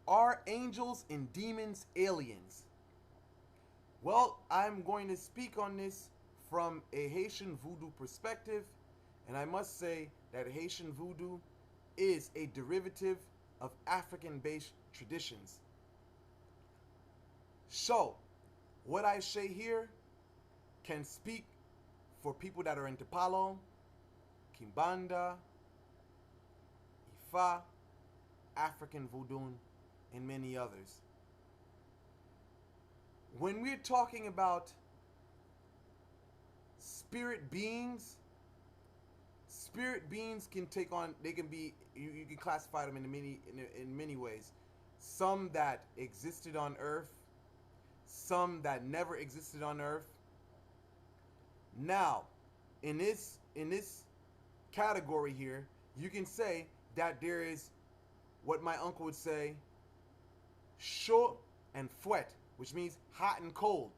Are angels and demons aliens? Well, I'm going to speak on this from a Haitian voodoo perspective, and I must say that Haitian voodoo is a derivative of African based traditions. So, what I say here can speak for people that are into Palo, Kimbanda, Ifa, African voodoo, and many others. When we're talking about spirit beings can take on. They can be. You can classify them in many ways. Some that existed on Earth, some that never existed on Earth. Now, in this category here, you can say that there is what my uncle would say, chaud and fouet, which means hot and cold.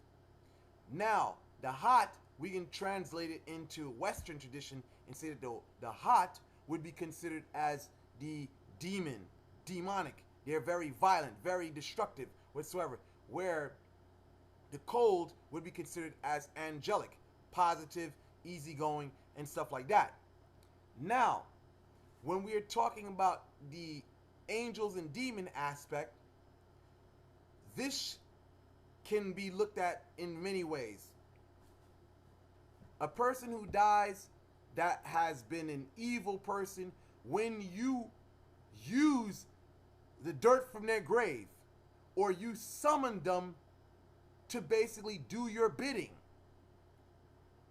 Now, the hot, we can translate it into Western tradition and say that the hot would be considered as the demonic. They're very violent, very destructive whatsoever. Where the cold would be considered as angelic, positive, easygoing, and stuff like that. Now, when we are talking about the angels and demon aspect, this can be looked at in many ways. A person who dies that has been an evil person, when you use the dirt from their grave or you summon them to basically do your bidding,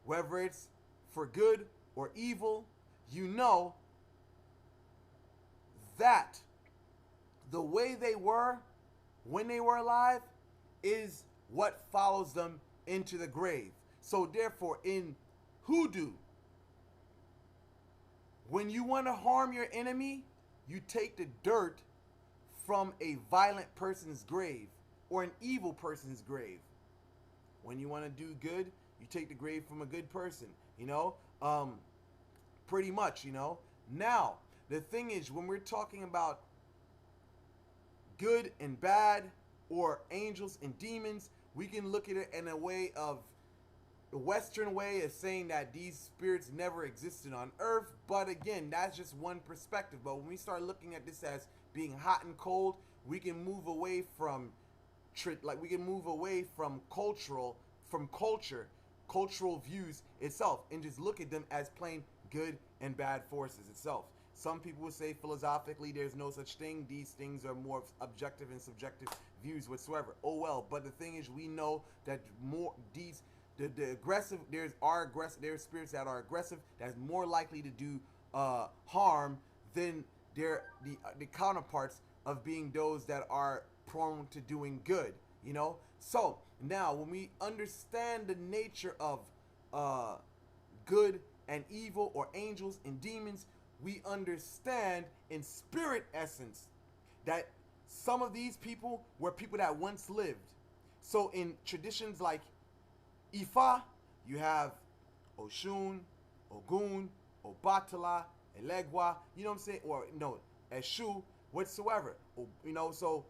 whether it's for good or evil, you know that the way they were when they were alive is what follows them into the grave. So therefore, in hoodoo, when you want to harm your enemy, you take the dirt from a violent person's grave or an evil person's grave. When you want to do good, you take the grave from a good person, pretty much. Now, the thing is, when we're talking about good and bad, or angels and demons, we can look at it in a way of the Western way is saying that these spirits never existed on Earth. But again, that's just one perspective. But when we start looking at this as being hot and cold, we can move away from cultural views itself, and just look at them as plain good and bad forces itself. Some people would say philosophically there's no such thing. These things are more objective and subjective views whatsoever. Oh well, but the thing is, we know that the aggressive, there's spirits that are aggressive that's more likely to do harm than the counterparts of being those that are prone to doing good. So now when we understand the nature of good and evil, or angels and demons, we understand in spirit essence that some of these people were people that once lived. So in traditions like Ifa, you have Oshun, Ogun, Obatala, Elegua, you know what I'm saying? Or no, Eshu, whatsoever. So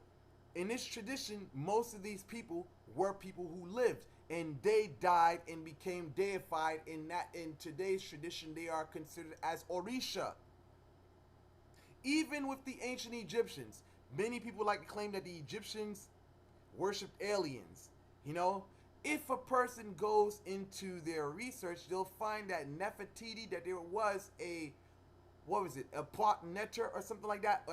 in this tradition, most of these people were people who lived, and they died and became deified. In today's tradition, they are considered as Orisha. Even with the ancient Egyptians, many people like to claim that the Egyptians worshipped aliens. If a person goes into their research, they'll find that Nefertiti, that there was a Lwaneter or something like that,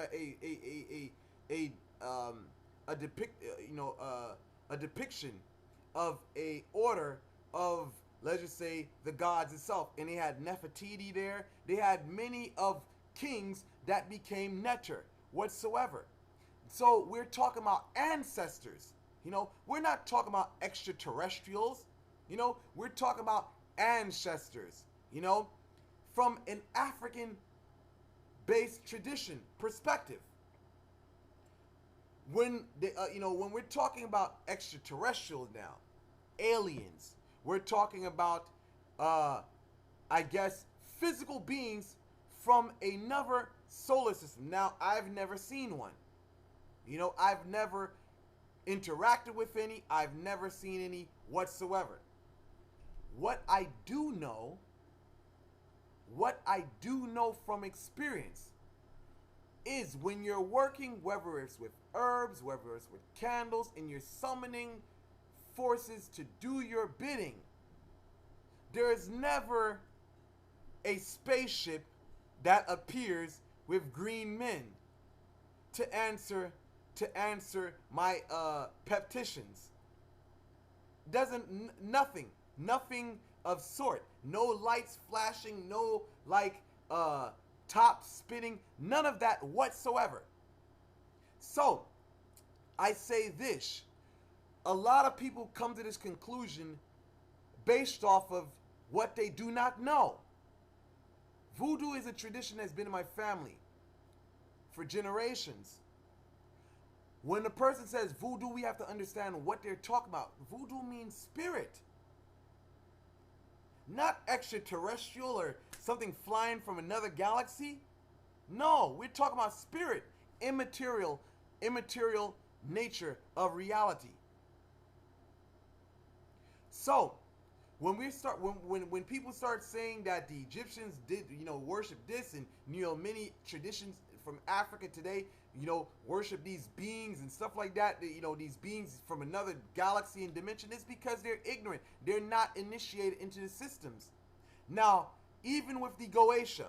a depiction of a order of, let's just say, the gods itself, and they had Nefertiti there. They had many of kings that became Neter whatsoever. So we're talking about ancestors. We're not talking about extraterrestrials. We're talking about ancestors. From an African-based tradition perspective. When we're talking about extraterrestrials now, aliens, we're talking about, physical beings from another solar system. Now, I've never seen one. You know, I've never interacted with any. I've never seen any whatsoever. What I do know from experience is when you're working, whether it's with herbs, whether it's with candles, and you're summoning forces to do your bidding, there is never a spaceship that appears with green men to answer my petitions. Nothing of sort. No lights flashing, no like top spinning, none of that whatsoever. So I say this: a lot of people come to this conclusion based off of what they do not know. Voodoo is a tradition that's been in my family for generations. When a person says voodoo, we have to understand what they're talking about. Voodoo means spirit, not extraterrestrial or something flying from another galaxy. No, we're talking about spirit, immaterial nature of reality. So when people start saying that the Egyptians did, worship this, and many traditions from Africa today, worship these beings and stuff like that, these beings from another galaxy and dimension, it's because they're ignorant. They're not initiated into the systems. Now, even with the Goetia,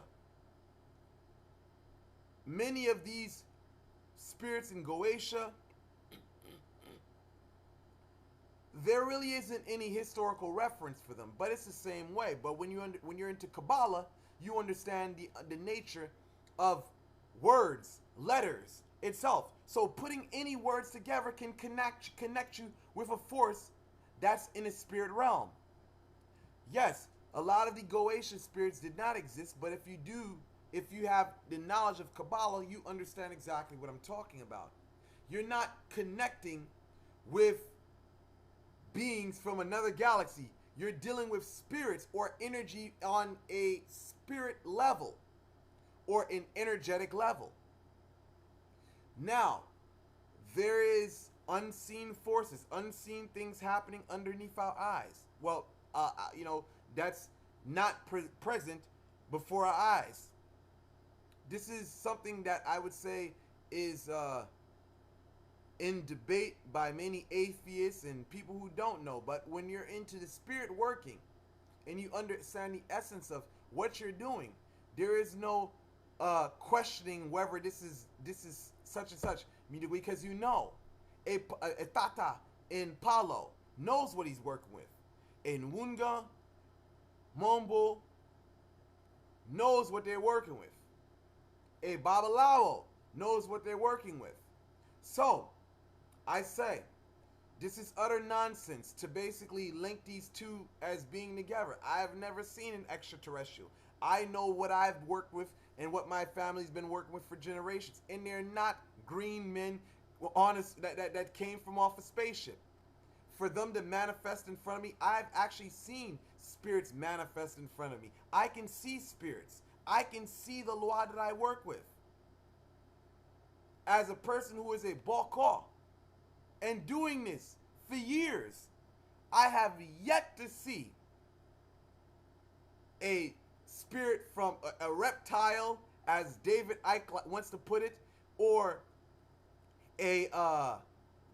many of these spirits in Goetia, there really isn't any historical reference for them, but it's the same way. But when you're into Kabbalah, you understand the nature of words, letters itself. So putting any words together can connect you with a force that's in the spirit realm. Yes, a lot of the Goetia spirits did not exist, but if you have the knowledge of Kabbalah, you understand exactly what I'm talking about. You're not connecting with beings from another galaxy. You're dealing with spirits or energy on a spirit level or an energetic level. Now, there is unseen forces, unseen things happening underneath our eyes. Well, that's not present before our eyes. This is something that I would say is in debate by many atheists and people who don't know. But when you're into the spirit working and you understand the essence of what you're doing, there is no questioning whether this is such and such, because a Tata in Palo knows what he's working with. A Nwunga, Mombo knows what they're working with. A Babalawo knows what they're working with. So I say, this is utter nonsense to basically link these two as being together. I have never seen an extraterrestrial. I know what I've worked with and what my family's been working with for generations. And they're not green men that came from off a spaceship. For them to manifest in front of me, I've actually seen spirits manifest in front of me. I can see spirits. I can see the Lwa that I work with. As a person who is a Bokor and doing this for years, I have yet to see a spirit from a reptile, as David Icke wants to put it, or a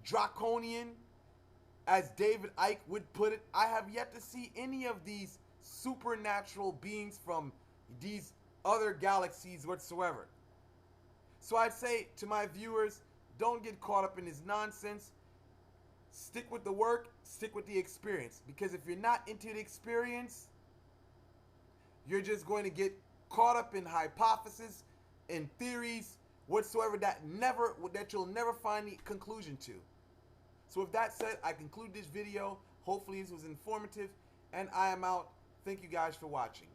draconian, as David Icke would put it. I have yet to see any of these supernatural beings from these other galaxies whatsoever. So I'd say to my viewers, don't get caught up in this nonsense. Stick with the work, stick with the experience. Because if you're not into the experience, you're just going to get caught up in hypotheses and theories whatsoever that you'll never find the conclusion to. So with that said, I conclude this video. Hopefully this was informative, and I am out. Thank you guys for watching.